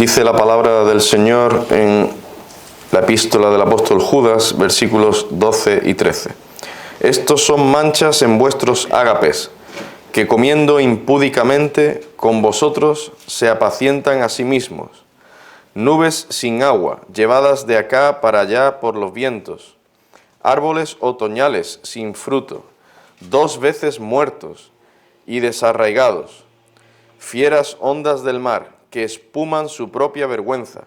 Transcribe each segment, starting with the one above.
Dice la palabra del Señor en la epístola del apóstol Judas, versículos 12 y 13. Estos son manchas en vuestros ágapes, que comiendo impúdicamente con vosotros se apacientan a sí mismos. Nubes sin agua, llevadas de acá para allá por los vientos. Árboles otoñales sin fruto, 2 veces muertos y desarraigados. Fieras ondas del mar, que espuman su propia vergüenza.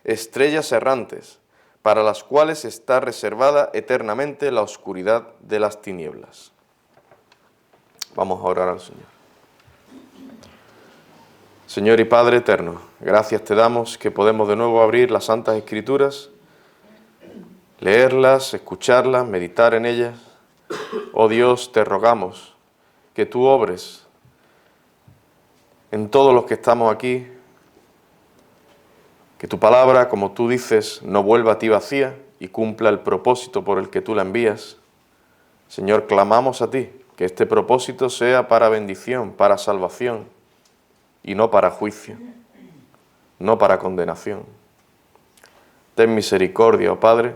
Estrellas errantes, para las cuales está reservada eternamente la oscuridad de las tinieblas. Vamos a orar al Señor. Señor y Padre eterno, gracias te damos que podemos de nuevo abrir las Santas Escrituras, leerlas, escucharlas, meditar en ellas. Oh Dios, te rogamos que tú obres en todos los que estamos aquí, que tu palabra, como tú dices, no vuelva a ti vacía y cumpla el propósito por el que tú la envías. Señor, clamamos a ti, que este propósito sea para bendición, para salvación, y no para juicio, no para condenación. Ten misericordia, oh Padre,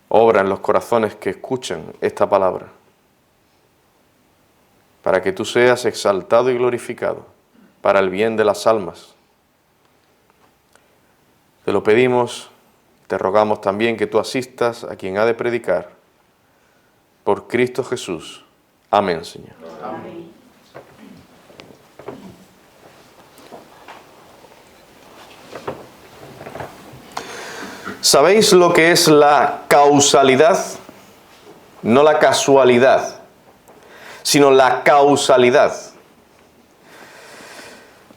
obra en los corazones que escuchan esta palabra, para que tú seas exaltado y glorificado, para el bien de las almas. Te lo pedimos, te rogamos también que tú asistas a quien ha de predicar, por Cristo Jesús. Amén, Señor. Amén. ¿Sabéis lo que es la causalidad? No la casualidad, sino la causalidad.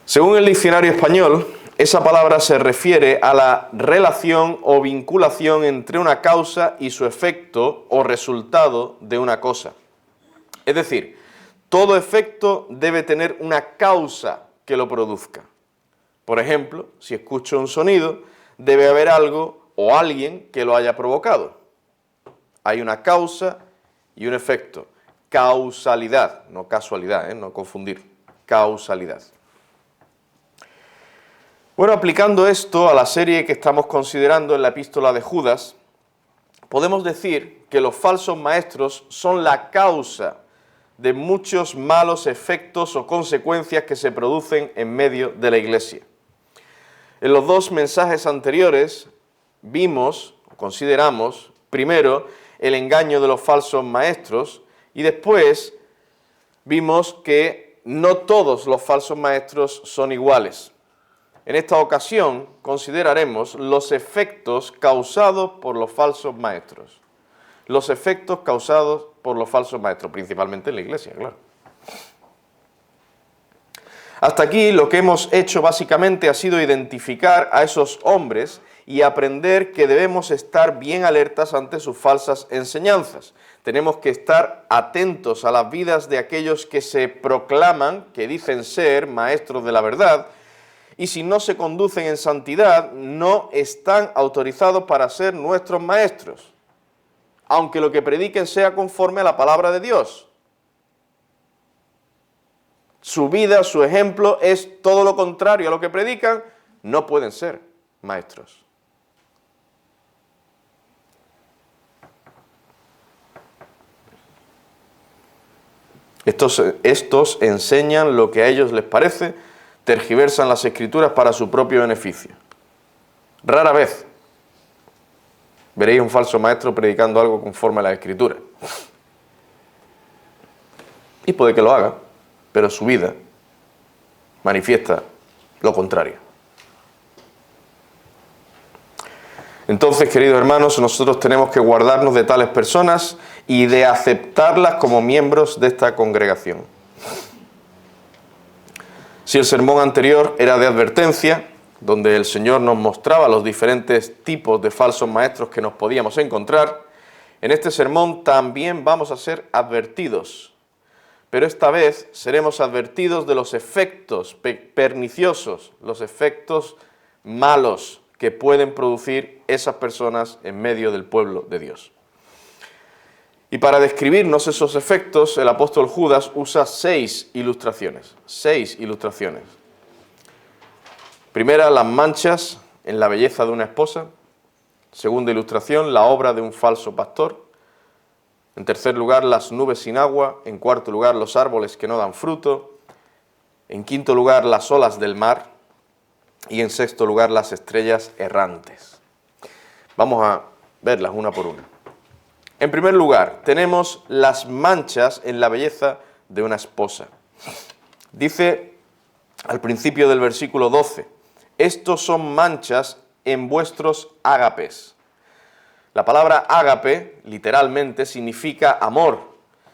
Según el diccionario español, esa palabra se refiere a la relación o vinculación entre una causa y su efecto o resultado de una cosa. Es decir, todo efecto debe tener una causa que lo produzca. Por ejemplo, si escucho un sonido, debe haber algo o alguien que lo haya provocado. Hay una causa y un efecto. Causalidad, no casualidad, no confundir. Causalidad. Bueno, aplicando esto a la serie que estamos considerando en la epístola de Judas, podemos decir que los falsos maestros son la causa de muchos malos efectos o consecuencias que se producen en medio de la Iglesia. En los 2 mensajes anteriores vimos, consideramos, primero, el engaño de los falsos maestros y después vimos que no todos los falsos maestros son iguales. En esta ocasión consideraremos los efectos causados por los falsos maestros. Los efectos causados por los falsos maestros, principalmente en la Iglesia, claro. Hasta aquí lo que hemos hecho básicamente ha sido identificar a esos hombres y aprender que debemos estar bien alertas ante sus falsas enseñanzas. Tenemos que estar atentos a las vidas de aquellos que se proclaman, que dicen ser maestros de la verdad, y si no se conducen en santidad, no están autorizados para ser nuestros maestros, aunque lo que prediquen sea conforme a la palabra de Dios. Su vida, su ejemplo es todo lo contrario a lo que predican, no pueden ser maestros. Estos enseñan lo que a ellos les parece, tergiversan las Escrituras para su propio beneficio. Rara vez veréis un falso maestro predicando algo conforme a la Escritura. Y puede que lo haga, pero su vida manifiesta lo contrario. Entonces, queridos hermanos, nosotros tenemos que guardarnos de tales personas y de aceptarlas como miembros de esta congregación. Si el sermón anterior era de advertencia, donde el Señor nos mostraba los diferentes tipos de falsos maestros que nos podíamos encontrar, en este sermón también vamos a ser advertidos. Pero esta vez seremos advertidos de los efectos perniciosos, los efectos malos que pueden producir esas personas en medio del pueblo de Dios. Y para describirnos esos efectos, el apóstol Judas usa 6 ilustraciones. 6 ilustraciones. Primera, las manchas en la belleza de una esposa. Segunda ilustración, la obra de un falso pastor. En tercer lugar, las nubes sin agua. En cuarto lugar, los árboles que no dan fruto. En quinto lugar, las olas del mar. Y en sexto lugar, las estrellas errantes. Vamos a verlas una por una. En primer lugar, tenemos las manchas en la belleza de una esposa. Dice al principio del versículo 12, estos son manchas en vuestros ágapes. La palabra ágape, literalmente, significa amor.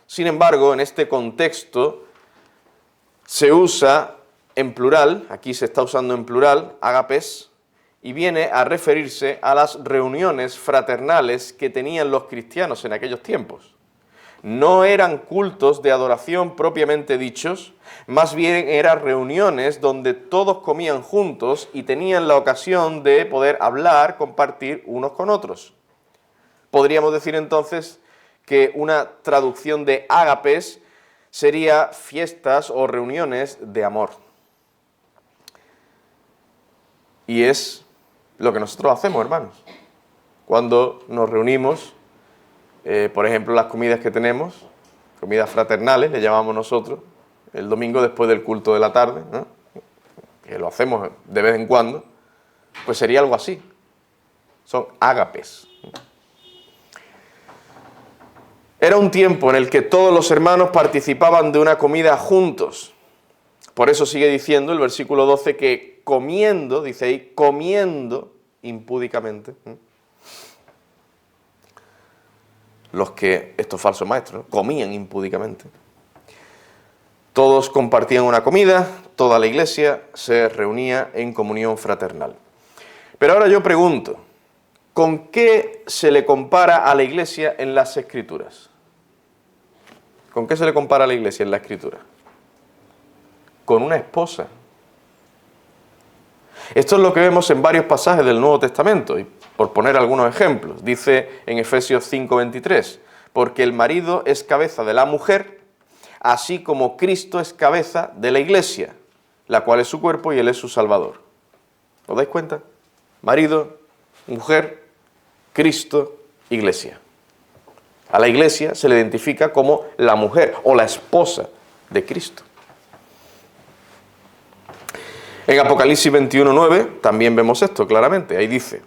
Sin embargo, en este contexto se usa en plural, aquí se está usando en plural, ágapes, y viene a referirse a las reuniones fraternales que tenían los cristianos en aquellos tiempos. No eran cultos de adoración propiamente dichos, más bien eran reuniones donde todos comían juntos y tenían la ocasión de poder hablar, compartir unos con otros. Podríamos decir entonces que una traducción de ágapes sería fiestas o reuniones de amor. Y es lo que nosotros hacemos, hermanos. Cuando nos reunimos, por ejemplo, las comidas que tenemos, comidas fraternales, le llamamos nosotros, el domingo después del culto de la tarde, ¿no? Que lo hacemos de vez en cuando, pues sería algo así. Son ágapes. Era un tiempo en el que todos los hermanos participaban de una comida juntos. Por eso sigue diciendo el versículo 12 que comiendo, dice ahí, comiendo impúdicamente. Estos falsos maestros, ¿no? Comían impúdicamente. Todos compartían una comida, toda la iglesia se reunía en comunión fraternal. Pero ahora yo pregunto, ¿con qué se le compara a la iglesia en las Escrituras? ¿Con qué se le compara a la iglesia en la Escritura? Con una esposa. Esto es lo que vemos en varios pasajes del Nuevo Testamento, y por poner algunos ejemplos, dice en Efesios 5:23, porque el marido es cabeza de la mujer, así como Cristo es cabeza de la iglesia, la cual es su cuerpo y él es su salvador. ¿Os dais cuenta? Marido, mujer, Cristo, iglesia. A la iglesia se le identifica como la mujer o la esposa de Cristo. En Apocalipsis 21:9 también vemos esto claramente. Ahí dice,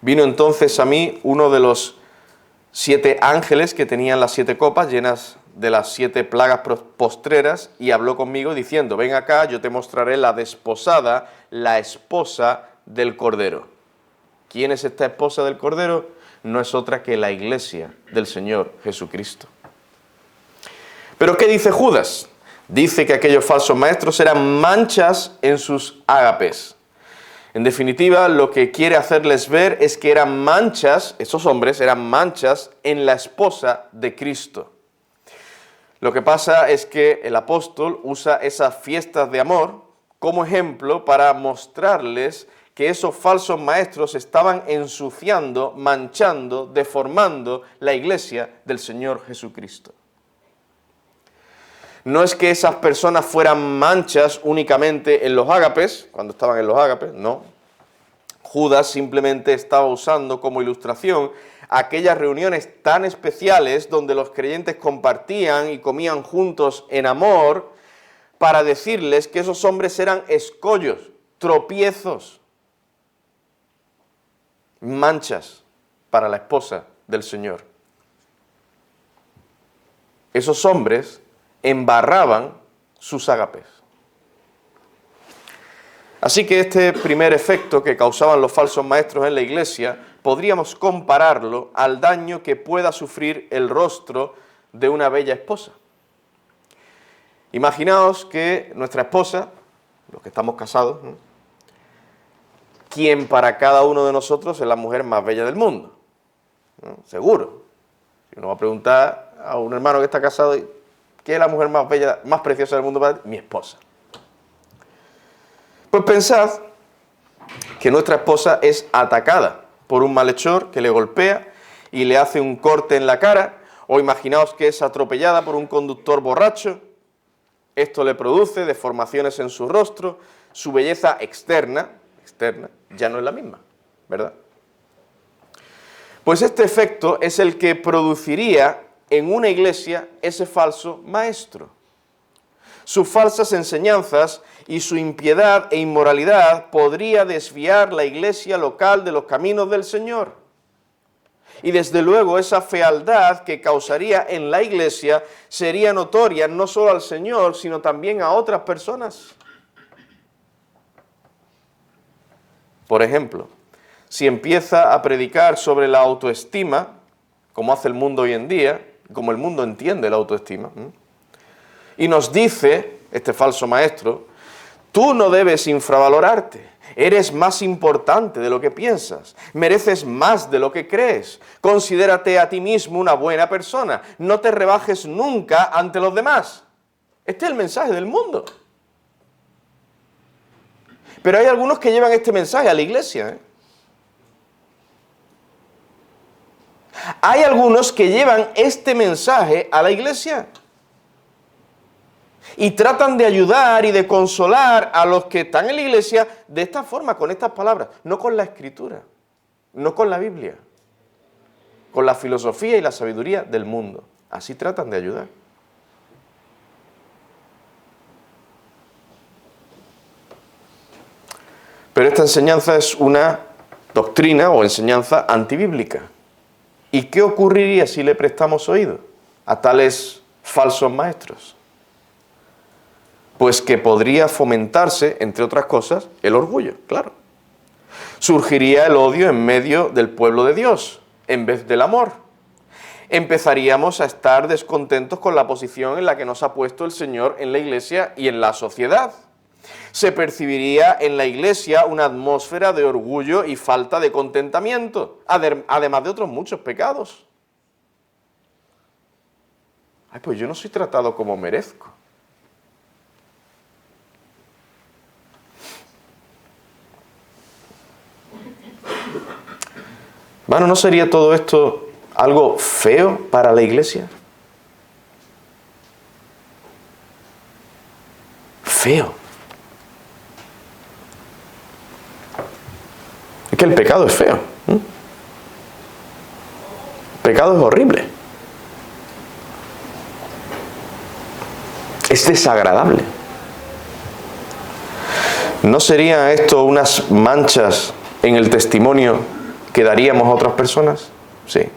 vino entonces a mí uno de los 7 ángeles que tenían las 7 copas llenas de las 7 plagas postreras y habló conmigo diciendo, ven acá, yo te mostraré la desposada, la esposa del Cordero. ¿Quién es esta esposa del Cordero? No es otra que la iglesia del Señor Jesucristo. ¿Pero qué dice Judas? Dice que aquellos falsos maestros eran manchas en sus ágapes. En definitiva, lo que quiere hacerles ver es que eran manchas, esos hombres eran manchas en la esposa de Cristo. Lo que pasa es que el apóstol usa esas fiestas de amor como ejemplo para mostrarles que esos falsos maestros estaban ensuciando, manchando, deformando la iglesia del Señor Jesucristo. No es que esas personas fueran manchas únicamente en los ágapes, cuando estaban en los ágapes, no. Judas simplemente estaba usando como ilustración aquellas reuniones tan especiales donde los creyentes compartían y comían juntos en amor para decirles que esos hombres eran escollos, tropiezos, manchas para la esposa del Señor. Esos hombres embarraban sus ágapes. Así que este primer efecto que causaban los falsos maestros en la iglesia, podríamos compararlo al daño que pueda sufrir el rostro de una bella esposa. Imaginaos que nuestra esposa, los que estamos casados, ¿no?, quien para cada uno de nosotros es la mujer más bella del mundo, ¿no? Seguro. Si uno va a preguntar a un hermano que está casado, ¿qué es la mujer más bella, más preciosa del mundo para ti? Mi esposa. Pues pensad que nuestra esposa es atacada por un malhechor que le golpea y le hace un corte en la cara, o imaginaos que es atropellada por un conductor borracho. Esto le produce deformaciones en su rostro, su belleza externa, externa, ya no es la misma, ¿verdad? Pues este efecto es el que produciría en una iglesia ese falso maestro. Sus falsas enseñanzas y su impiedad e inmoralidad podría desviar la iglesia local de los caminos del Señor. Y desde luego esa fealdad que causaría en la iglesia sería notoria no solo al Señor, sino también a otras personas. Por ejemplo, si empieza a predicar sobre la autoestima, como hace el mundo hoy en día, como el mundo entiende la autoestima, y nos dice, este falso maestro, tú no debes infravalorarte, eres más importante de lo que piensas, mereces más de lo que crees, considérate a ti mismo una buena persona, no te rebajes nunca ante los demás. Este es el mensaje del mundo. Pero hay algunos que llevan este mensaje a la iglesia, Hay algunos que llevan este mensaje a la iglesia y tratan de ayudar y de consolar a los que están en la iglesia de esta forma, con estas palabras, no con la Escritura, no con la Biblia, con la filosofía y la sabiduría del mundo. Así tratan de ayudar. Pero esta enseñanza es una doctrina o enseñanza antibíblica. ¿Y qué ocurriría si le prestamos oído a tales falsos maestros? Pues que podría fomentarse, entre otras cosas, el orgullo, claro. Surgiría el odio en medio del pueblo de Dios, en vez del amor. Empezaríamos a estar descontentos con la posición en la que nos ha puesto el Señor en la iglesia y en la sociedad. Se percibiría en la iglesia una atmósfera de orgullo y falta de contentamiento, además de otros muchos pecados. Ay, pues yo no soy tratado como merezco. Bueno, ¿no sería todo esto algo feo para la iglesia? Feo. Es que el pecado es feo. El pecado es horrible. Es desagradable. ¿No serían esto unas manchas en el testimonio que daríamos a otras personas? Sí.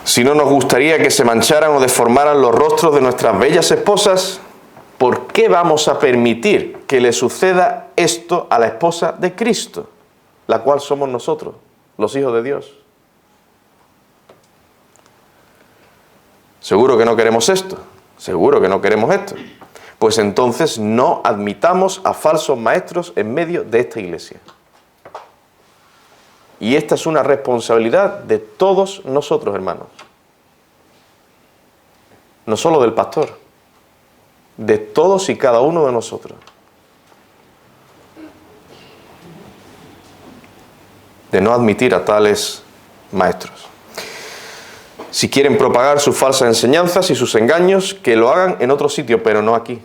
Si no nos gustaría que se mancharan o deformaran los rostros de nuestras bellas esposas, ¿por qué vamos a permitir que le suceda esto a la esposa de Cristo, la cual somos nosotros, los hijos de Dios? Seguro que no queremos esto, seguro que no queremos esto. Pues entonces no admitamos a falsos maestros en medio de esta iglesia. Y esta es una responsabilidad de todos nosotros, hermanos. No solo del pastor, de todos y cada uno de nosotros. De no admitir a tales maestros. Si quieren propagar sus falsas enseñanzas y sus engaños, que lo hagan en otro sitio, pero no aquí.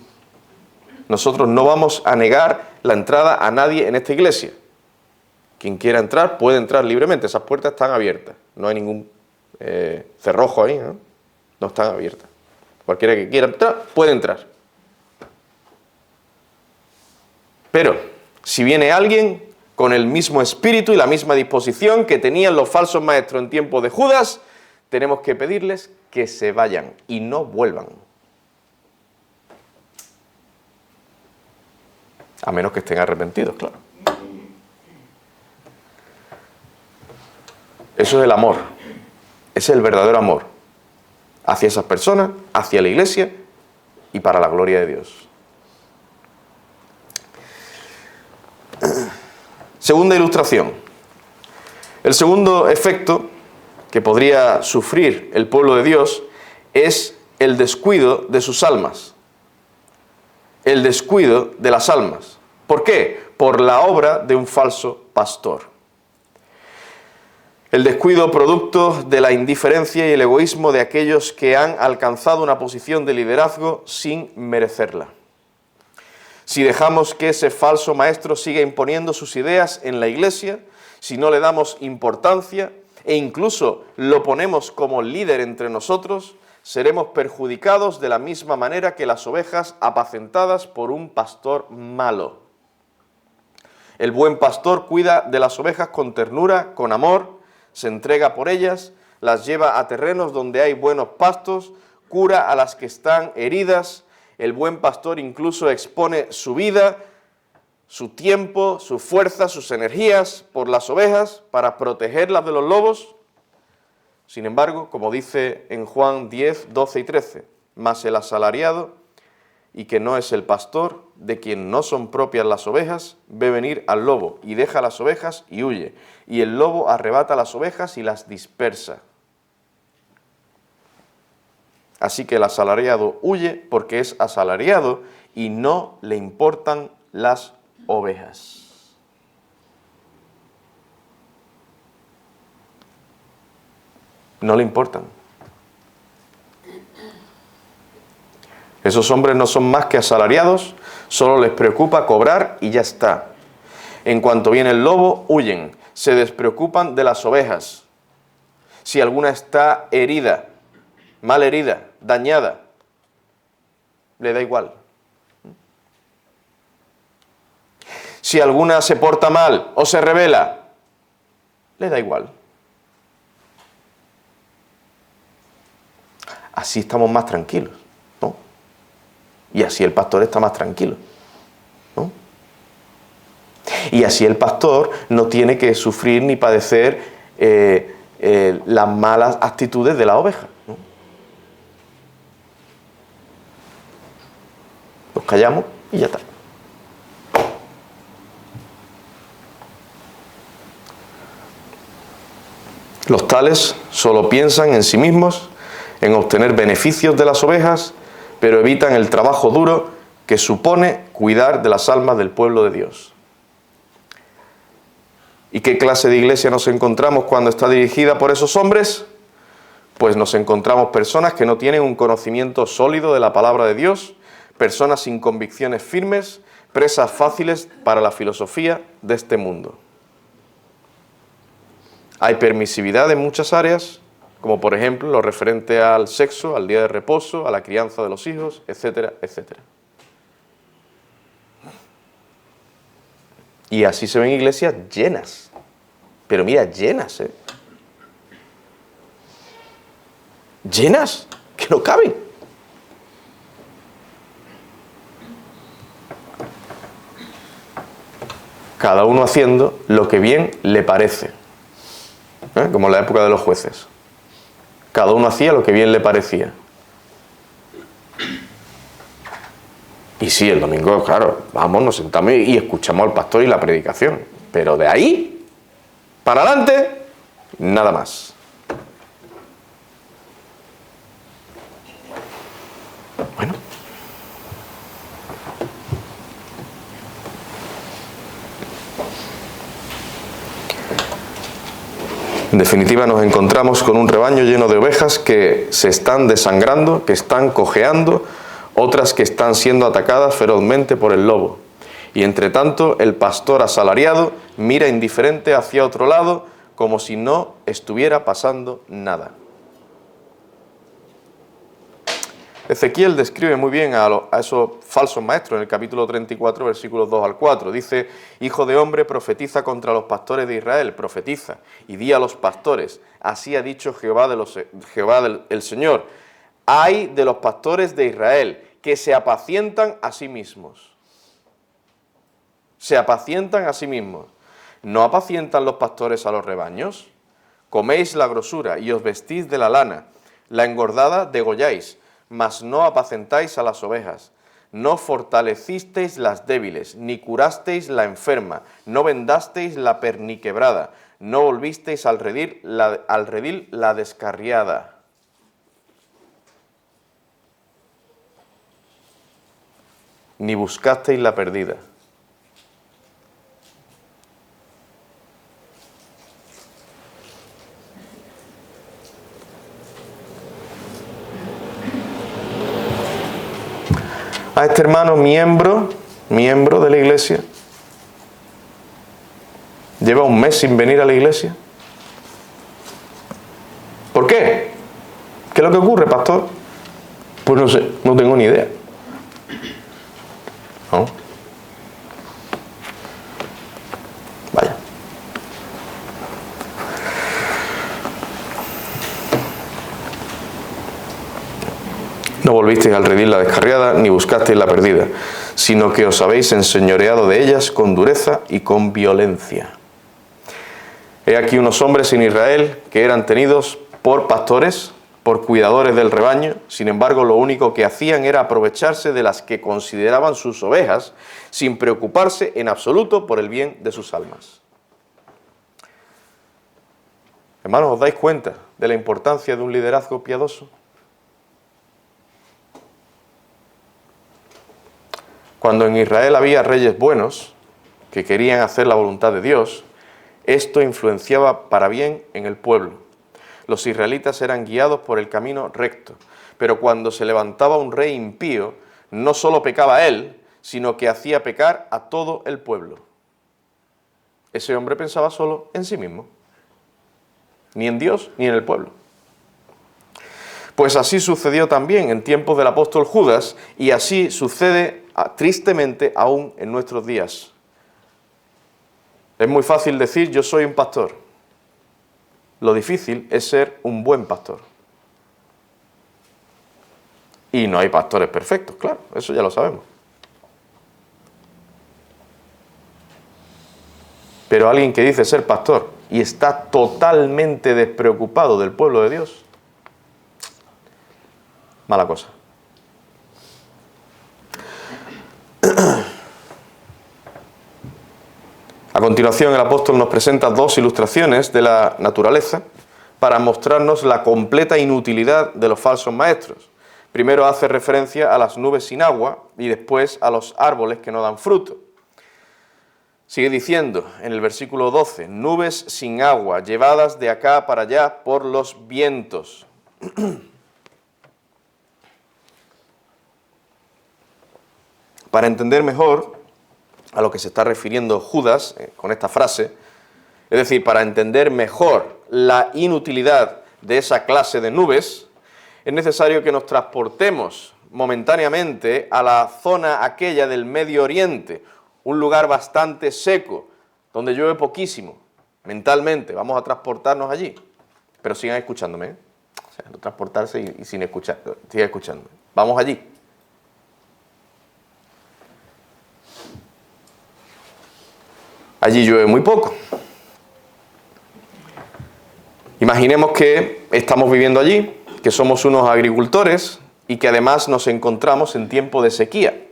Nosotros no vamos a negar la entrada a nadie en esta iglesia. Quien quiera entrar, puede entrar libremente. Esas puertas están abiertas. No hay ningún cerrojo ahí, ¿no? No están abiertas. Cualquiera que quiera entrar, puede entrar. Pero, si viene alguien con el mismo espíritu y la misma disposición que tenían los falsos maestros en tiempo de Judas, tenemos que pedirles que se vayan y no vuelvan. A menos que estén arrepentidos, claro. Eso es el amor. Ese es el verdadero amor. Hacia esas personas, hacia la iglesia y para la gloria de Dios. Segunda ilustración. El segundo efecto que podría sufrir el pueblo de Dios es el descuido de sus almas. El descuido de las almas. ¿Por qué? Por la obra de un falso pastor. El descuido producto de la indiferencia y el egoísmo de aquellos que han alcanzado una posición de liderazgo sin merecerla. Si dejamos que ese falso maestro siga imponiendo sus ideas en la iglesia, si no le damos importancia e incluso lo ponemos como líder entre nosotros, seremos perjudicados de la misma manera que las ovejas apacentadas por un pastor malo. El buen pastor cuida de las ovejas con ternura, con amor, se entrega por ellas, las lleva a terrenos donde hay buenos pastos, cura a las que están heridas. El buen pastor incluso expone su vida, su tiempo, su fuerza, sus energías por las ovejas para protegerlas de los lobos. Sin embargo, como dice en Juan 10, 12 y 13, mas el asalariado, y que no es el pastor, de quien no son propias las ovejas, ve venir al lobo, y deja las ovejas y huye, y el lobo arrebata las ovejas y las dispersa. Así que el asalariado huye porque es asalariado y no le importan las ovejas. No le importan. Esos hombres no son más que asalariados, solo les preocupa cobrar y ya está. En cuanto viene el lobo, huyen, se despreocupan de las ovejas. Si alguna está herida, mal herida, dañada, le da igual. Si alguna se porta mal o se rebela, le da igual. Así estamos más tranquilos, ¿no? Y así el pastor está más tranquilo, ¿no? Y así el pastor no tiene que sufrir ni padecer las malas actitudes de la oveja, ¿no? Nos callamos y ya está. Los tales solo piensan en sí mismos, en obtener beneficios de las ovejas, pero evitan el trabajo duro que supone cuidar de las almas del pueblo de Dios. ¿Y qué clase de iglesia nos encontramos cuando está dirigida por esos hombres? Pues nos encontramos personas que no tienen un conocimiento sólido de la palabra de Dios, personas sin convicciones firmes, presas fáciles para la filosofía de este mundo. Hay permisividad en muchas áreas, como por ejemplo lo referente al sexo, al día de reposo, a la crianza de los hijos, etcétera, etcétera. Y así se ven iglesias llenas, pero mira, llenas, ¿eh? Llenas, que no caben. Cada uno haciendo lo que bien le parece, como en la época de los jueces. Cada uno hacía lo que bien le parecía. Y sí, el domingo, claro, vamos, nos sentamos y escuchamos al pastor y la predicación. Pero de ahí para adelante, nada más. Bueno. En definitiva, nos encontramos con un rebaño lleno de ovejas que se están desangrando, que están cojeando, otras que están siendo atacadas ferozmente por el lobo. Y entre tanto, el pastor asalariado mira indiferente hacia otro lado, como si no estuviera pasando nada. Ezequiel describe muy bien a esos falsos maestros en el capítulo 34, versículos 2 al 4. Dice: Hijo de hombre, profetiza contra los pastores de Israel, profetiza, y di a los pastores, así ha dicho Jehová el Señor, ay de los pastores de Israel, que se apacientan a sí mismos. Se apacientan a sí mismos. ¿No apacientan los pastores a los rebaños? Coméis la grosura y os vestís de la lana, la engordada degolláis, mas no apacentáis a las ovejas. No fortalecisteis las débiles, ni curasteis la enferma, no vendasteis la perniquebrada, no volvisteis al redil la descarriada. Ni buscasteis la perdida. A este hermano miembro miembro de la iglesia, lleva un mes sin venir a la iglesia. ¿Por qué? ¿Qué es lo que ocurre, pastor? Pues no sé, no tengo ni idea. ¿No? Vaya. No volvisteis al redil la descarriada, ni buscasteis la perdida, sino que os habéis enseñoreado de ellas con dureza y con violencia. He aquí unos hombres en Israel que eran tenidos por pastores, por cuidadores del rebaño, sin embargo lo único que hacían era aprovecharse de las que consideraban sus ovejas, sin preocuparse en absoluto por el bien de sus almas. Hermanos, ¿os dais cuenta de la importancia de un liderazgo piadoso? Cuando en Israel había reyes buenos, que querían hacer la voluntad de Dios, esto influenciaba para bien en el pueblo. Los israelitas eran guiados por el camino recto, pero cuando se levantaba un rey impío, no solo pecaba él, sino que hacía pecar a todo el pueblo. Ese hombre pensaba solo en sí mismo, ni en Dios ni en el pueblo. Pues así sucedió también en tiempos del apóstol Judas, y así sucede tristemente aún en nuestros días. Es muy fácil decir yo soy un pastor. Lo difícil es ser un buen pastor. Y no hay pastores perfectos, claro, eso ya lo sabemos. Pero alguien que dice ser pastor y está totalmente despreocupado del pueblo de Dios, mala cosa. A continuación, el apóstol nos presenta dos ilustraciones de la naturaleza para mostrarnos la completa inutilidad de los falsos maestros. Primero hace referencia a las nubes sin agua y después a los árboles que no dan fruto. Sigue diciendo en el versículo 12, nubes sin agua, llevadas de acá para allá por los vientos. Para entender mejor a lo que se está refiriendo Judas con esta frase, es decir, para entender mejor la inutilidad de esa clase de nubes, es necesario que nos transportemos momentáneamente a la zona aquella del Medio Oriente, un lugar bastante seco, donde llueve poquísimo. Mentalmente, vamos a transportarnos allí. Pero sigan escuchándome, ¿eh? O sea, no transportarse y sin escuchar, sigan escuchándome. Vamos allí. Allí llueve muy poco. Imaginemos que estamos viviendo allí, que somos unos agricultores y que además nos encontramos en tiempo de sequía.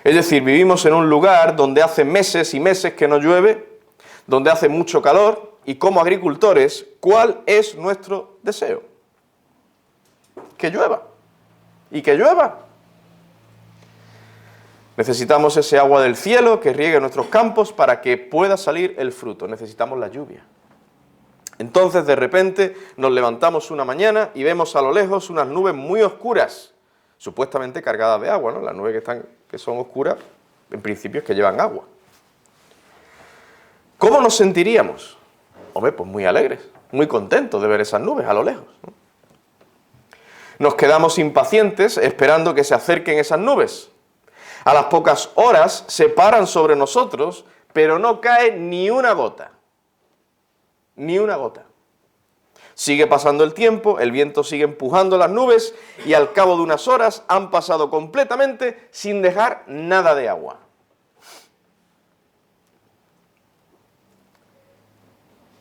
Es decir, vivimos en un lugar donde hace meses y meses que no llueve, donde hace mucho calor, y como agricultores, ¿cuál es nuestro deseo? Que llueva. Y que llueva. Necesitamos ese agua del cielo que riegue nuestros campos para que pueda salir el fruto. Necesitamos la lluvia. Entonces, de repente, nos levantamos una mañana y vemos a lo lejos unas nubes muy oscuras, supuestamente cargadas de agua, ¿no? Las nubes que son oscuras, en principio es que llevan agua. ¿Cómo nos sentiríamos? Hombre, pues muy alegres, muy contentos de ver esas nubes a lo lejos, ¿no? Nos quedamos impacientes esperando que se acerquen esas nubes. A las pocas horas se paran sobre nosotros, pero no cae ni una gota. Ni una gota. Sigue pasando el tiempo, el viento sigue empujando las nubes y al cabo de unas horas han pasado completamente sin dejar nada de agua.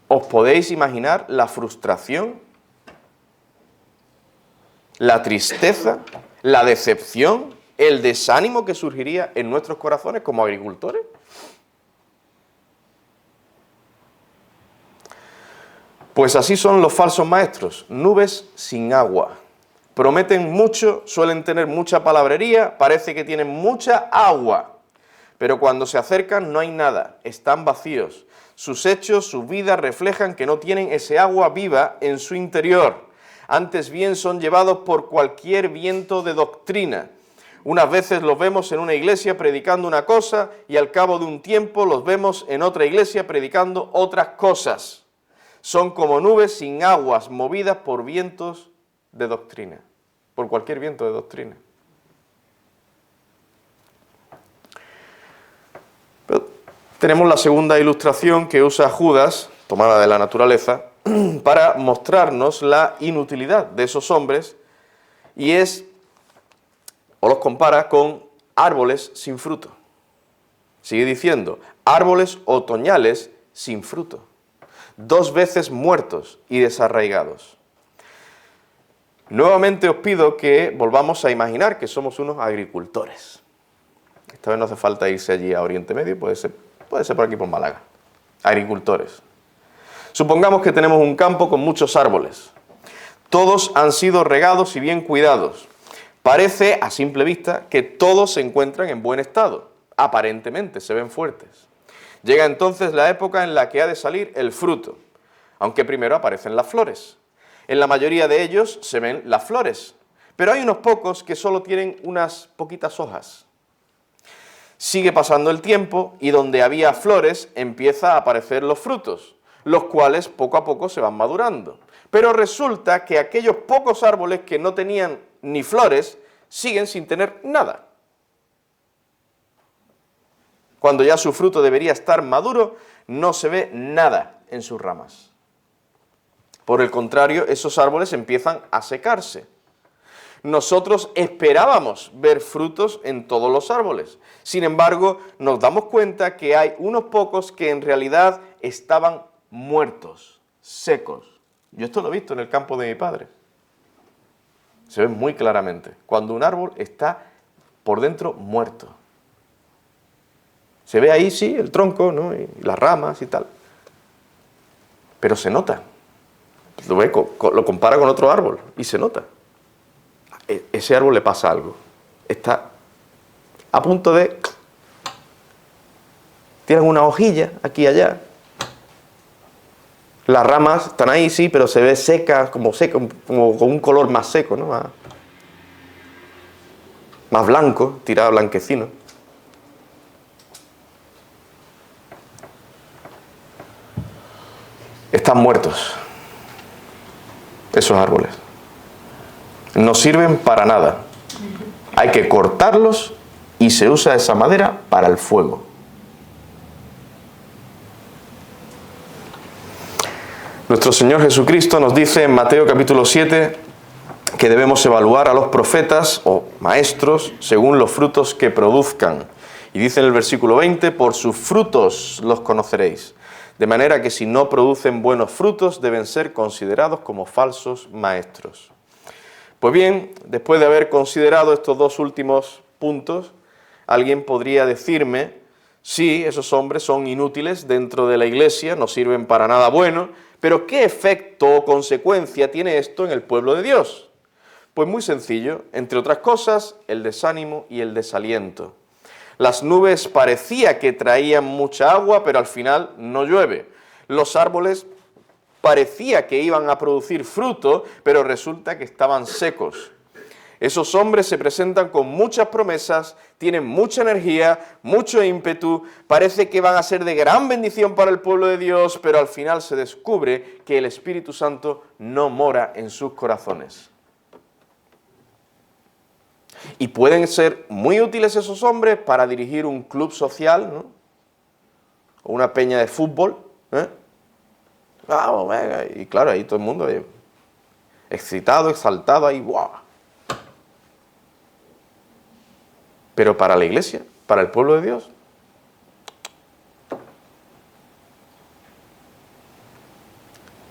¿Os podéis imaginar la frustración, la tristeza, la decepción, el desánimo que surgiría en nuestros corazones como agricultores? Pues así son los falsos maestros, nubes sin agua. Prometen mucho, suelen tener mucha palabrería, parece que tienen mucha agua, pero cuando se acercan no hay nada, están vacíos. Sus hechos, sus vidas reflejan que no tienen ese agua viva en su interior. Antes bien son llevados por cualquier viento de doctrina, Unas veces los vemos en una iglesia predicando una cosa y al cabo de un tiempo los vemos en otra iglesia predicando otras cosas. Son como nubes sin aguas movidas por vientos de doctrina, por cualquier viento de doctrina. Pero tenemos la segunda ilustración que usa Judas, tomada de la naturaleza, para mostrarnos la inutilidad de esos hombres, y los compara con árboles sin fruto. Sigue diciendo, árboles otoñales sin fruto, 2 veces muertos y desarraigados. Nuevamente os pido que volvamos a imaginar que somos unos agricultores. Esta vez no hace falta irse allí a Oriente Medio, puede ser por aquí por Málaga. Agricultores. Supongamos que tenemos un campo con muchos árboles. Todos han sido regados y bien cuidados. Parece, a simple vista, que todos se encuentran en buen estado. Aparentemente, se ven fuertes. Llega entonces la época en la que ha de salir el fruto, aunque primero aparecen las flores. En la mayoría de ellos se ven las flores, pero hay unos pocos que solo tienen unas poquitas hojas. Sigue pasando el tiempo y donde había flores empieza a aparecer los frutos, los cuales poco a poco se van madurando. Pero resulta que aquellos pocos árboles que no tenían ni flores siguen sin tener nada. Cuando ya su fruto debería estar maduro, no se ve nada en sus ramas. Por el contrario, esos árboles empiezan a secarse. Nosotros esperábamos ver frutos en todos los árboles. Sin embargo, nos damos cuenta que hay unos pocos que en realidad estaban muertos, secos. Yo esto lo he visto en el campo de mi padre. Se ve muy claramente cuando un árbol está por dentro muerto. Se ve ahí, sí, el tronco, ¿no? Y las ramas y tal. Pero se nota. Lo ve, lo compara con otro árbol y se nota. Ese árbol le pasa algo. Está a punto de... Tienen una hojilla aquí y allá. Las ramas están ahí, sí, pero se ve seca, como con un color más seco, ¿no? Más blanco, tirado blanquecino. Están muertos esos árboles. No sirven para nada. Hay que cortarlos y se usa esa madera para el fuego. Nuestro Señor Jesucristo nos dice en Mateo capítulo 7 que debemos evaluar a los profetas o maestros según los frutos que produzcan. Y dice en el versículo 20, por sus frutos los conoceréis. De manera que si no producen buenos frutos deben ser considerados como falsos maestros. Pues bien, después de haber considerado estos 2 últimos puntos, alguien podría decirme, sí, esos hombres son inútiles dentro de la iglesia, no sirven para nada bueno, pero ¿qué efecto o consecuencia tiene esto en el pueblo de Dios? Pues muy sencillo, entre otras cosas, el desánimo y el desaliento. Las nubes parecía que traían mucha agua, pero al final no llueve. Los árboles parecía que iban a producir fruto, pero resulta que estaban secos. Esos hombres se presentan con muchas promesas, tienen mucha energía, mucho ímpetu, parece que van a ser de gran bendición para el pueblo de Dios, pero al final se descubre que el Espíritu Santo no mora en sus corazones. Y pueden ser muy útiles esos hombres para dirigir un club social, ¿no? O una peña de fútbol, ¿eh? Vamos, venga. Y claro, ahí todo el mundo excitado, exaltado, ahí, ¡guau! Pero para la iglesia, para el pueblo de Dios,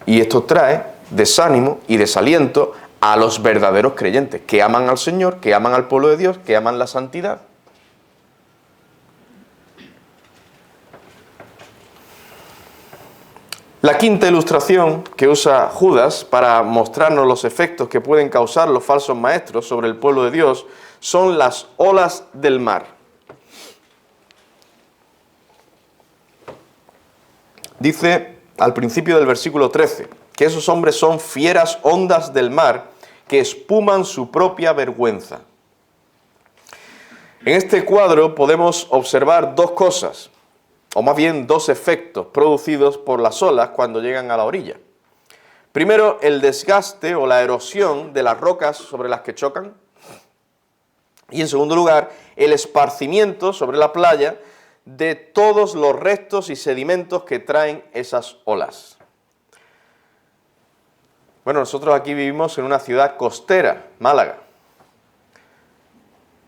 y esto trae desánimo y desaliento a los verdaderos creyentes, que aman al Señor, que aman al pueblo de Dios, que aman la santidad. La quinta ilustración que usa Judas para mostrarnos los efectos que pueden causar los falsos maestros sobre el pueblo de Dios son las olas del mar. Dice al principio del versículo 13 que esos hombres son fieras ondas del mar que espuman su propia vergüenza. En este cuadro podemos observar dos cosas, o más bien dos efectos producidos por las olas cuando llegan a la orilla. Primero, el desgaste o la erosión de las rocas sobre las que chocan. Y en segundo lugar, el esparcimiento sobre la playa de todos los restos y sedimentos que traen esas olas. Bueno, nosotros aquí vivimos en una ciudad costera, Málaga,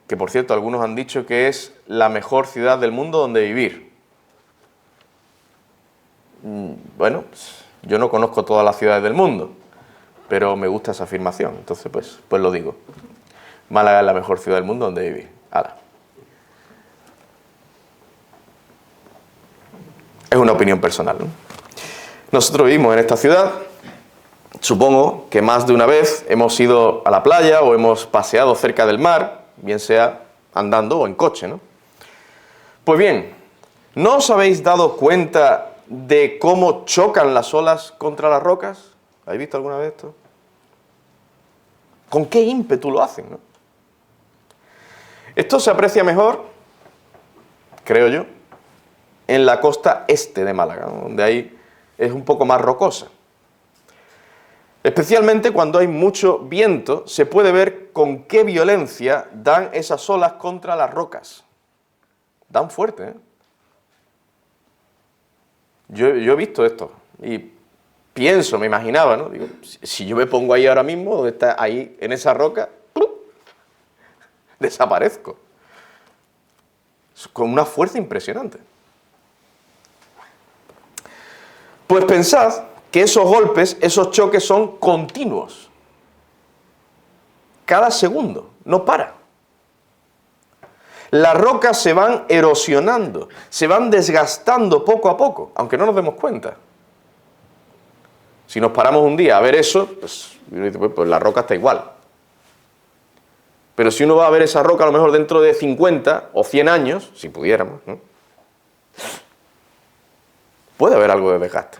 que por cierto algunos han dicho que es la mejor ciudad del mundo donde vivir. Bueno, yo no conozco todas las ciudades del mundo, pero me gusta esa afirmación, entonces pues lo digo. Málaga es la mejor ciudad del mundo donde vivir. ¡Hala! Es una opinión personal, ¿no? Nosotros vivimos en esta ciudad, supongo que más de una vez hemos ido a la playa o hemos paseado cerca del mar, bien sea andando o en coche, ¿no? Pues bien, ¿no os habéis dado cuenta de cómo chocan las olas contra las rocas? ¿Habéis visto alguna vez esto? ¿Con qué ímpetu lo hacen, no? Esto se aprecia mejor, creo yo, en la costa este de Málaga, ¿no? Donde ahí es un poco más rocosa. Especialmente cuando hay mucho viento, se puede ver con qué violencia dan esas olas contra las rocas. Dan fuerte, ¿eh? Yo he visto esto y pienso, me imaginaba, ¿no? Digo, si yo me pongo ahí ahora mismo, donde está ahí en esa roca, ¡plum!, desaparezco. Con una fuerza impresionante. Pues pensad que esos golpes, esos choques son continuos. Cada segundo, no para. Las rocas se van erosionando, se van desgastando poco a poco, aunque no nos demos cuenta. Si nos paramos un día a ver eso, pues la roca está igual. Pero si uno va a ver esa roca a lo mejor dentro de 50 o 100 años, si pudiéramos, ¿no?, puede haber algo de desgaste.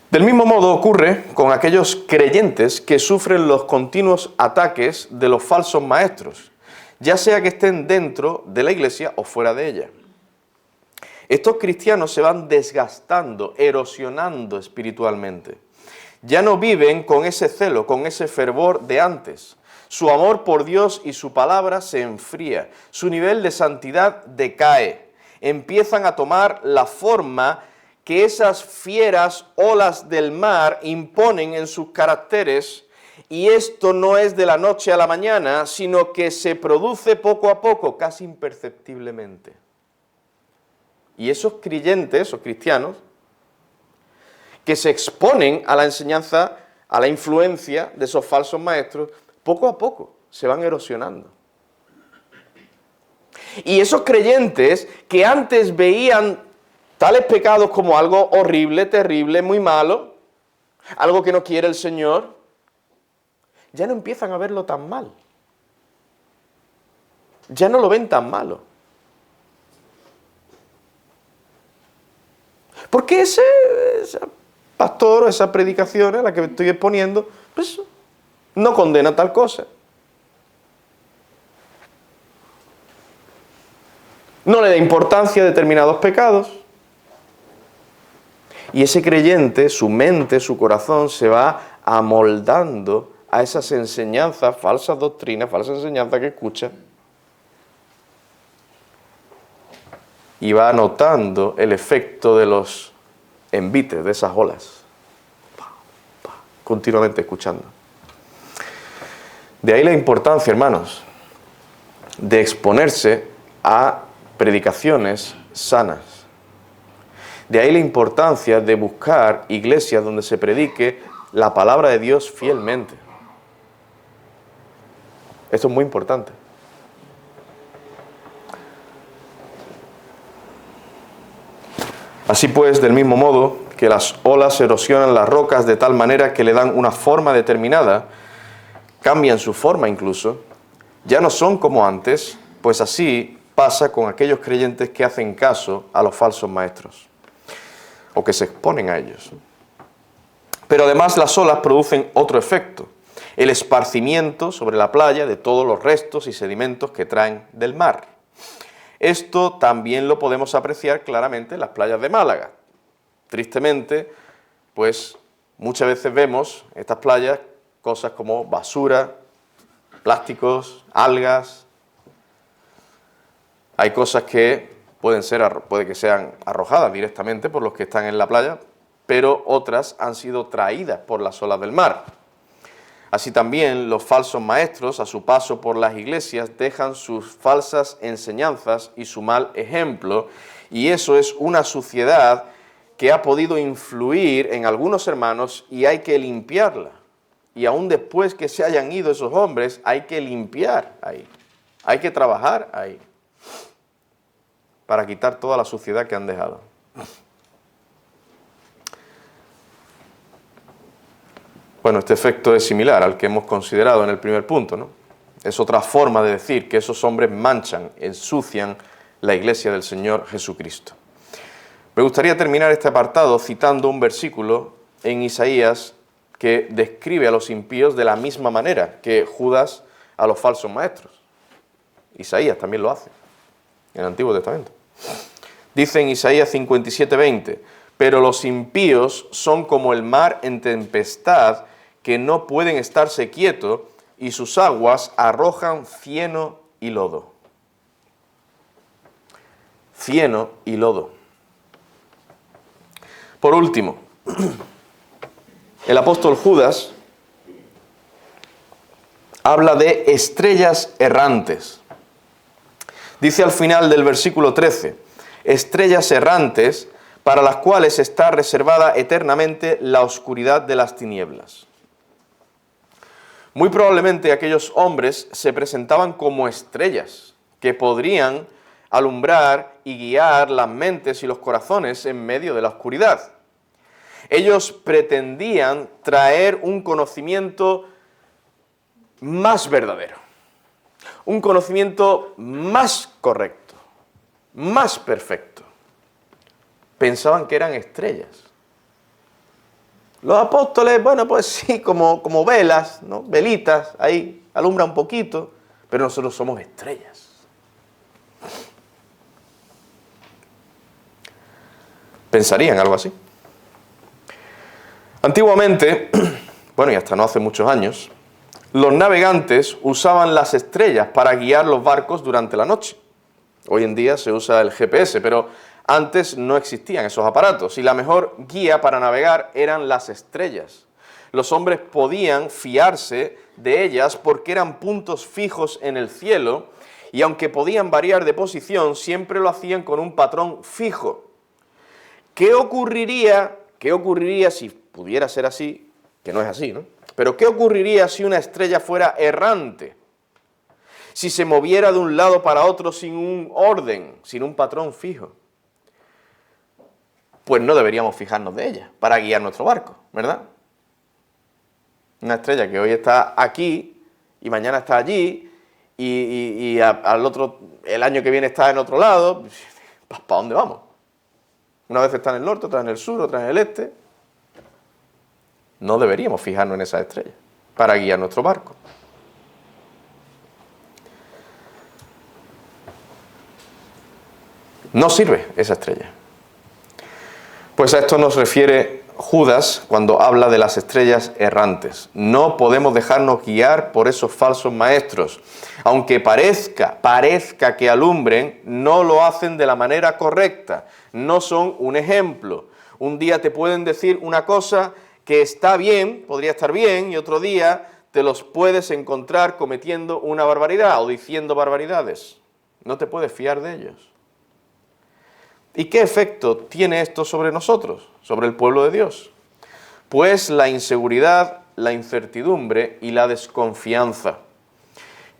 Del mismo modo ocurre con aquellos creyentes que sufren los continuos ataques de los falsos maestros, ya sea que estén dentro de la iglesia o fuera de ella. Estos cristianos se van desgastando, erosionando espiritualmente. Ya no viven con ese celo, con ese fervor de antes. Su amor por Dios y su palabra se enfría, su nivel de santidad decae. Empiezan a tomar la forma que esas fieras olas del mar imponen en sus caracteres, y esto no es de la noche a la mañana, sino que se produce poco a poco, casi imperceptiblemente. Y esos creyentes, esos cristianos, que se exponen a la enseñanza, a la influencia de esos falsos maestros, poco a poco se van erosionando. Y esos creyentes que antes veían tales pecados como algo horrible, terrible, muy malo, algo que no quiere el Señor, ya no empiezan a verlo tan mal. Ya no lo ven tan malo. Porque ese pastor o esa predicación a la que estoy exponiendo, pues no condena tal cosa. No le da importancia a determinados pecados. Y ese creyente, su mente, su corazón, se va amoldando a esas enseñanzas, falsas doctrinas, falsas enseñanzas que escucha. Y va notando el efecto de los envites, de esas olas. Continuamente escuchando. De ahí la importancia, hermanos, de exponerse a predicaciones sanas. De ahí la importancia de buscar iglesias donde se predique la palabra de Dios fielmente. Esto es muy importante. Así pues, del mismo modo que las olas erosionan las rocas de tal manera que le dan una forma determinada, cambian su forma incluso, ya no son como antes, pues así pasa con aquellos creyentes que hacen caso a los falsos maestros, o que se exponen a ellos. Pero además las olas producen otro efecto, el esparcimiento sobre la playa de todos los restos y sedimentos que traen del mar. Esto también lo podemos apreciar claramente en las playas de Málaga. Tristemente, pues muchas veces vemos en estas playas cosas como basura, plásticos, algas. Hay cosas que puede que sean arrojadas directamente por los que están en la playa, pero otras han sido traídas por las olas del mar. Así también los falsos maestros, a su paso por las iglesias, dejan sus falsas enseñanzas y su mal ejemplo, y eso es una suciedad que ha podido influir en algunos hermanos y hay que limpiarla. Y aún después que se hayan ido esos hombres, hay que limpiar ahí, hay que trabajar ahí, para quitar toda la suciedad que han dejado. Bueno, este efecto es similar al que hemos considerado en el primer punto, ¿no? Es otra forma de decir que esos hombres manchan, ensucian la iglesia del Señor Jesucristo. Me gustaría terminar este apartado citando un versículo en Isaías que describe a los impíos de la misma manera que Judas a los falsos maestros. Isaías también lo hace en el Antiguo Testamento. Dice en Isaías 57:20, pero los impíos son como el mar en tempestad, que no pueden estarse quietos, y sus aguas arrojan cieno y lodo. Cieno y lodo. Por último, el apóstol Judas habla de estrellas errantes. Dice al final del versículo 13, estrellas errantes para las cuales está reservada eternamente la oscuridad de las tinieblas. Muy probablemente aquellos hombres se presentaban como estrellas que podrían alumbrar y guiar las mentes y los corazones en medio de la oscuridad. Ellos pretendían traer un conocimiento más verdadero, un conocimiento más correcto, más perfecto. Pensaban que eran estrellas. Los apóstoles, bueno, pues sí, como velas, ¿no? Velitas, ahí, alumbra un poquito, pero nosotros somos estrellas. Pensarían algo así. Antiguamente, bueno, y hasta no hace muchos años, los navegantes usaban las estrellas para guiar los barcos durante la noche. Hoy en día se usa el GPS, pero antes no existían esos aparatos y la mejor guía para navegar eran las estrellas. Los hombres podían fiarse de ellas porque eran puntos fijos en el cielo y aunque podían variar de posición, siempre lo hacían con un patrón fijo. ¿Qué ocurriría si pudiera ser así? Que no es así, ¿no? Pero ¿qué ocurriría si una estrella fuera errante? Si se moviera de un lado para otro sin un orden, sin un patrón fijo. Pues no deberíamos fijarnos de ella para guiar nuestro barco, ¿verdad? Una estrella que hoy está aquí y mañana está allí y el año que viene está en otro lado. ¿Para dónde vamos? Una vez está en el norte, otra en el sur, otra en el este. No deberíamos fijarnos en esa estrella para guiar nuestro barco. No sirve esa estrella. Pues a esto nos refiere Judas cuando habla de las estrellas errantes. No podemos dejarnos guiar por esos falsos maestros. Aunque parezca que alumbren, no lo hacen de la manera correcta. No son un ejemplo. Un día te pueden decir una cosa que está bien, podría estar bien, y otro día te los puedes encontrar cometiendo una barbaridad o diciendo barbaridades. No te puedes fiar de ellos. ¿Y qué efecto tiene esto sobre nosotros, sobre el pueblo de Dios? Pues la inseguridad, la incertidumbre y la desconfianza.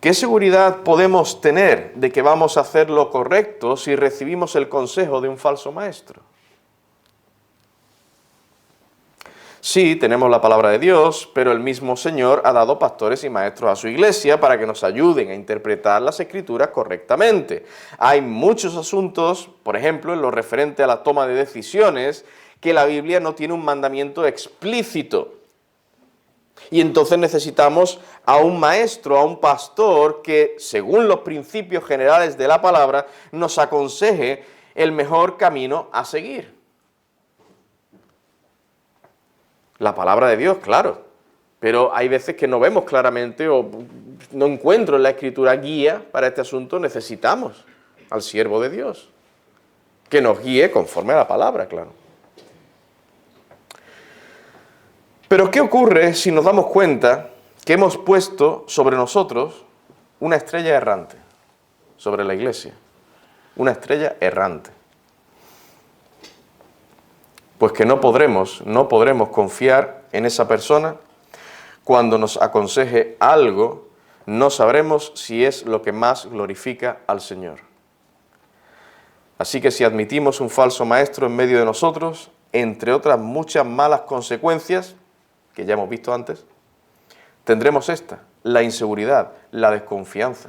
¿Qué seguridad podemos tener de que vamos a hacer lo correcto si recibimos el consejo de un falso maestro? Sí, tenemos la palabra de Dios, pero el mismo Señor ha dado pastores y maestros a su iglesia para que nos ayuden a interpretar las Escrituras correctamente. Hay muchos asuntos, por ejemplo, en lo referente a la toma de decisiones, que la Biblia no tiene un mandamiento explícito. Y entonces necesitamos a un maestro, a un pastor que, según los principios generales de la palabra, nos aconseje el mejor camino a seguir. La palabra de Dios, claro, pero hay veces que no vemos claramente o no encuentro en la Escritura guía para este asunto. Necesitamos al siervo de Dios, que nos guíe conforme a la palabra, claro. Pero ¿qué ocurre si nos damos cuenta que hemos puesto sobre nosotros una estrella errante, sobre la iglesia? Una estrella errante. Pues que no podremos confiar en esa persona. Cuando nos aconseje algo, no sabremos si es lo que más glorifica al Señor. Así que si admitimos un falso maestro en medio de nosotros, entre otras muchas malas consecuencias, que ya hemos visto antes, tendremos la inseguridad, la desconfianza.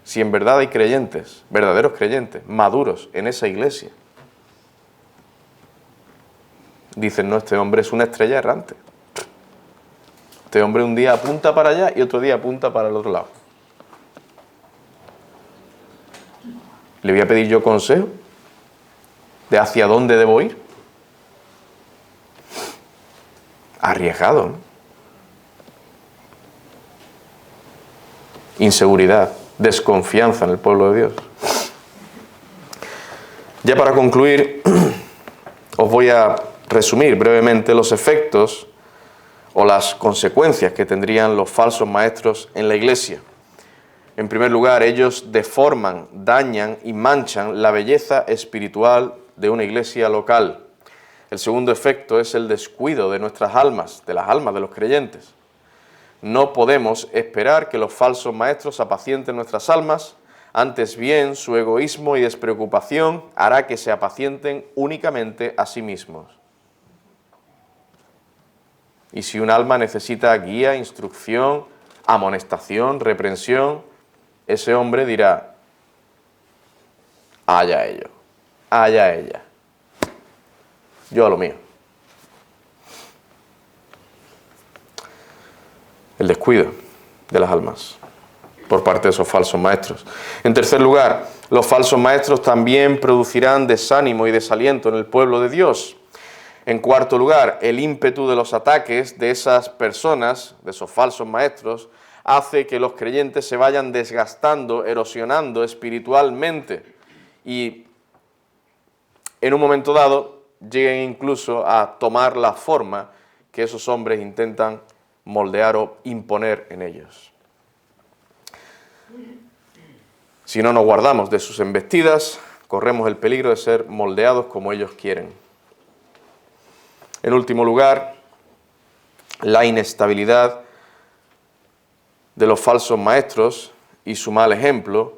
Si en verdad hay creyentes, verdaderos creyentes, maduros en esa iglesia, dicen, no, este hombre es una estrella errante. Este hombre un día apunta para allá y otro día apunta para el otro lado. ¿Le voy a pedir yo consejo de hacia dónde debo ir? Arriesgado, ¿no? Inseguridad, desconfianza en el pueblo de Dios. Ya para concluir, os voy a resumir brevemente los efectos o las consecuencias que tendrían los falsos maestros en la iglesia. En primer lugar, ellos deforman, dañan y manchan la belleza espiritual de una iglesia local. El segundo efecto es el descuido de nuestras almas, de las almas de los creyentes. No podemos esperar que los falsos maestros apacienten nuestras almas, antes bien su egoísmo y despreocupación hará que se apacienten únicamente a sí mismos. Y si un alma necesita guía, instrucción, amonestación, reprensión, ese hombre dirá, allá ellos, allá ella, yo a lo mío. El descuido de las almas por parte de esos falsos maestros. En tercer lugar, los falsos maestros también producirán desánimo y desaliento en el pueblo de Dios. En cuarto lugar, el ímpetu de los ataques de esas personas, de esos falsos maestros, hace que los creyentes se vayan desgastando, erosionando espiritualmente y en un momento dado lleguen incluso a tomar la forma que esos hombres intentan moldear o imponer en ellos. Si no nos guardamos de sus embestidas, corremos el peligro de ser moldeados como ellos quieren. En último lugar, la inestabilidad de los falsos maestros y su mal ejemplo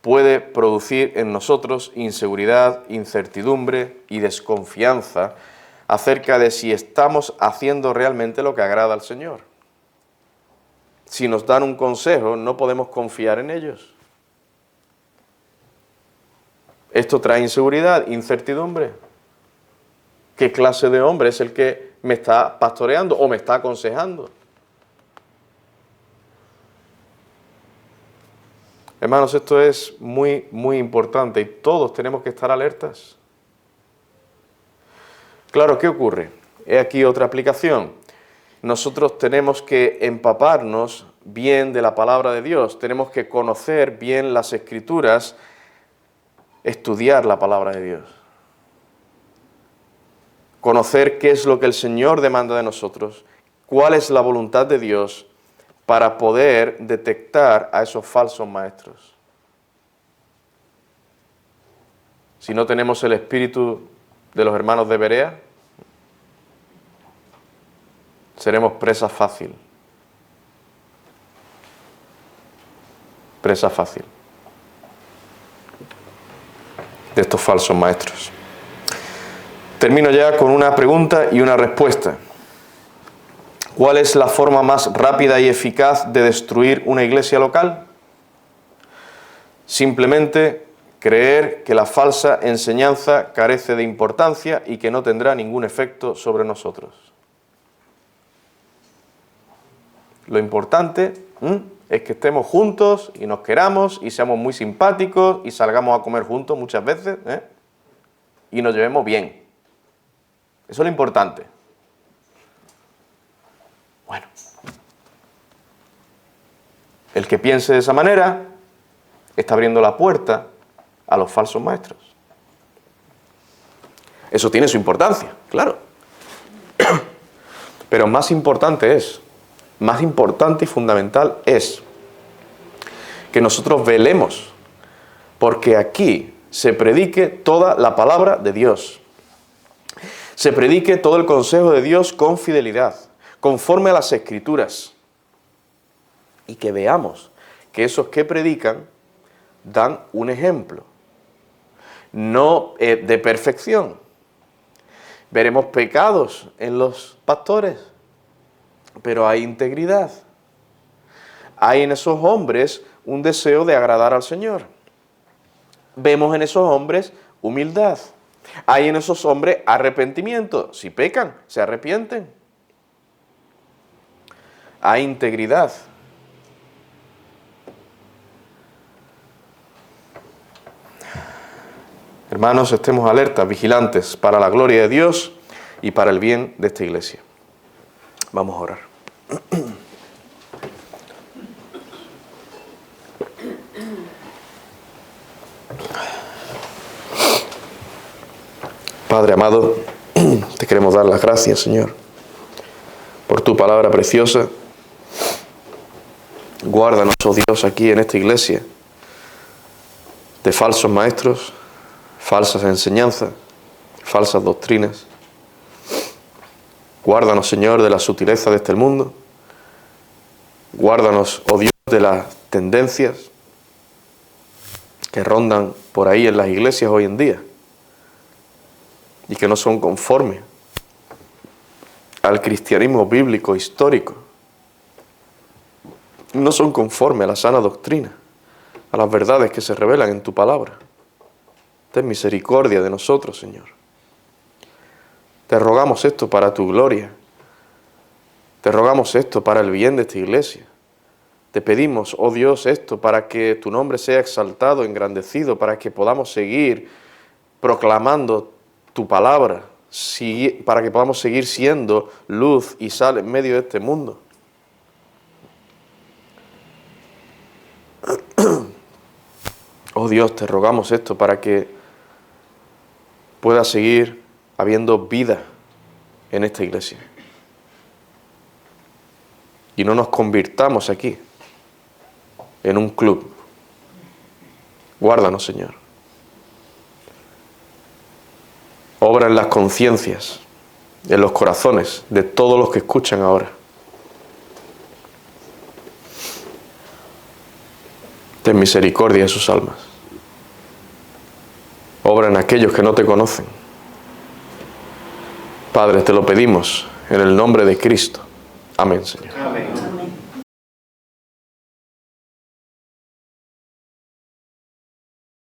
puede producir en nosotros inseguridad, incertidumbre y desconfianza acerca de si estamos haciendo realmente lo que agrada al Señor. Si nos dan un consejo, no podemos confiar en ellos. Esto trae inseguridad, incertidumbre. ¿Qué clase de hombre es el que me está pastoreando o me está aconsejando? Hermanos, esto es muy, muy importante y todos tenemos que estar alertas. Claro, ¿qué ocurre? He aquí otra aplicación. Nosotros tenemos que empaparnos bien de la palabra de Dios, tenemos que conocer bien las Escrituras, estudiar la palabra de Dios. Conocer qué es lo que el Señor demanda de nosotros, cuál es la voluntad de Dios para poder detectar a esos falsos maestros. Si no tenemos el espíritu de los hermanos de Berea, seremos presa fácil. Presa fácil de estos falsos maestros. Termino ya con una pregunta y una respuesta. ¿Cuál es la forma más rápida y eficaz de destruir una iglesia local? Simplemente creer que la falsa enseñanza carece de importancia y que no tendrá ningún efecto sobre nosotros. Lo importante es que estemos juntos y nos queramos y seamos muy simpáticos y salgamos a comer juntos muchas veces, y nos llevemos bien. Eso es lo importante. Bueno, el que piense de esa manera está abriendo la puerta a los falsos maestros. Eso tiene su importancia, claro. Pero más importante y fundamental es que nosotros velemos porque aquí se predique toda la palabra de Dios. Se predique todo el consejo de Dios con fidelidad, conforme a las Escrituras. Y que veamos que esos que predican dan un ejemplo, no de perfección. Veremos pecados en los pastores, pero hay integridad. Hay en esos hombres un deseo de agradar al Señor. Vemos en esos hombres humildad. Hay en esos hombres arrepentimiento. Si pecan, se arrepienten. Hay integridad. Hermanos, estemos alertas, vigilantes, para la gloria de Dios y para el bien de esta iglesia. Vamos a orar. Padre amado, te queremos dar las gracias, Señor, por tu palabra preciosa. Guárdanos, oh Dios, aquí en esta iglesia, de falsos maestros, falsas enseñanzas, falsas doctrinas. Guárdanos, Señor, de la sutileza de este mundo. Guárdanos, oh Dios, de las tendencias que rondan por ahí en las iglesias hoy en día y que no son conformes al cristianismo bíblico histórico. No son conformes a la sana doctrina, a las verdades que se revelan en tu palabra. Ten misericordia de nosotros, Señor. Te rogamos esto para tu gloria. Te rogamos esto para el bien de esta iglesia. Te pedimos, oh Dios, esto para que tu nombre sea exaltado, engrandecido, para que podamos seguir proclamando tu palabra, para que podamos seguir siendo luz y sal en medio de este mundo. Oh Dios, te rogamos esto para que pueda seguir habiendo vida en esta iglesia. Y no nos convirtamos aquí en un club. Guárdanos, Señor. Obra en las conciencias, en los corazones de todos los que escuchan ahora. Ten misericordia de sus almas. Obra en aquellos que no te conocen. Padre, te lo pedimos en el nombre de Cristo. Amén, Señor.